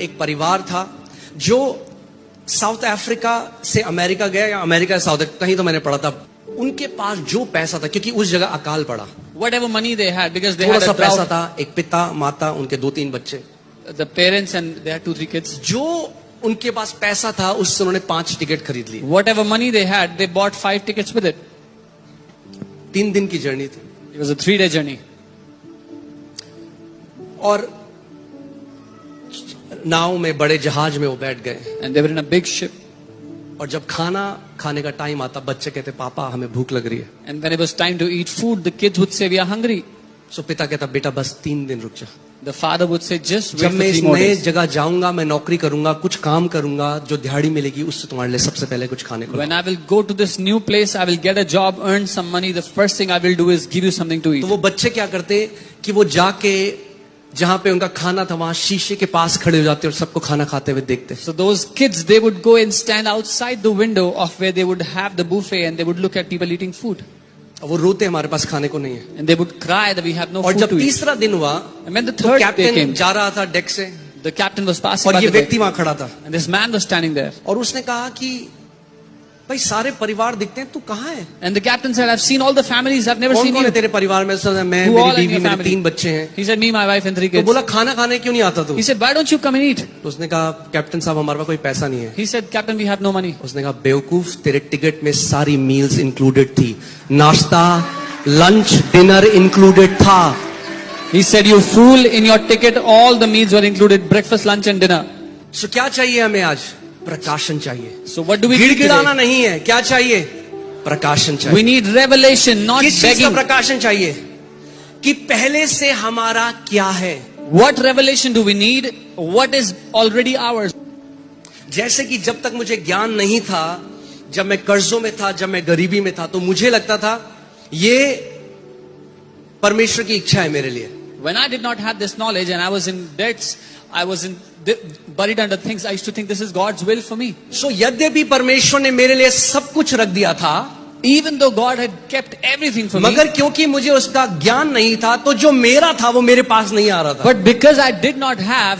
एक परिवार था जो साउथ अफ्रीका से अमेरिका गया या अमेरिका से साउथ, कहीं तो मैंने पढ़ा था। उनके पास जो पैसा था, क्योंकि उस जगह अकाल पड़ा, whatever money they had, because they थोड़ा had सा a पैसा drought, था, एक पिता माता उनके 2-3 बच्चे, the parents and they had 2-3 kids. जो उनके पास पैसा था उससे उन्होंने 5 टिकट खरीद ली। Whatever money they had, they bought 5 tickets with it. 3 दिन की जर्नी थी It was a 3-day journey. और नाव में, बड़े जहाज में वो बैठ गए। And they were in a big ship. और जब खाना खाने का टाइम आता, बच्चे कहते पापा हमें भूख लग रही है। And when it was time to eat food, the kids would say, we are hungry. सो पिता कहता बेटा बस 3 दिन रुक जा, The father would say, just wait जब for मैं 3 इस more नए days. जगह जाऊंगा, मैं नौकरी करूंगा, कुछ काम करूंगा, जो दिहाड़ी मिलेगी उससे तुम्हारे लिए सबसे पहले कुछ खाने को When I will go to this new place, I will get a job, earn some money. The first thing I will do is give you something to तो eat. वो बच्चे क्या करते कि वो जाके जहां पे उनका खाना था वहां शीशे के पास खड़े हो जाते और सबको खाना खाते हुए देखते। So those kids, they would go and stand outside the window of where they would have the buffet and they would look at people eating food. और वो रोते हमारे पास खाने को नहीं है। And they would cry that we have no और food जब to eat. तीसरा दिन हुआ And when the तो third day कैप्टन came, जा रहा था डेक से the captain was passing और by ये the deck, व्यक्ति वहां खड़ा था and this man was standing there. और उसने कहा कि भाई सारे परिवार दिखते हैं, तू कहाँ है? And the captain said, I've seen all the families, I've never कौन seen कौन है you. तेरे परिवार में? सब मैं, Who मेरी all in बीवी, your मेरे family? 3 बच्चे हैं। He said, me, my wife and 3 तो kids. बोला खाना खाने क्यों नहीं आता तू? He said, why don't you come and eat? तो उसने कहा कैप्टन साहब हमारे पास कोई पैसा नहीं है। He said, Captain, we have no money. उसने कहा बेवकूफ, तेरे टिकट में सारी मील्स इंक्लूडेड थी, नाश्ता लंच डिनर इंक्लूडेड था। He said, you fool, in your ticket all the meals were included, breakfast, lunch and dinner. सो क्या चाहिए हमें आज? प्रकाशन चाहिए। So what do we need गिड़गिड़ाना today? नहीं है, क्या चाहिए? प्रकाशन We चाहिए। need revelation, not किस चीज का begging. प्रकाशन चाहिए? कि पहले से हमारा क्या है। What revelation do we need? What is already ours? जैसे कि जब तक मुझे ज्ञान नहीं था, जब मैं कर्जों में था, जब मैं गरीबी में था, तो मुझे लगता था ये परमेश्वर की इच्छा है मेरे लिए। When I did not have this knowledge and I was in debts, I was buried under things, I used to think this is God's will for me. सो यद्यपि परमेश्वर ने मेरे लिए सब कुछ रख दिया था, Even though God had kept everything for me, मगर क्योंकि मुझे उसका ज्ञान नहीं था, तो जो मेरा था वो मेरे पास नहीं आ रहा था। but because I did not have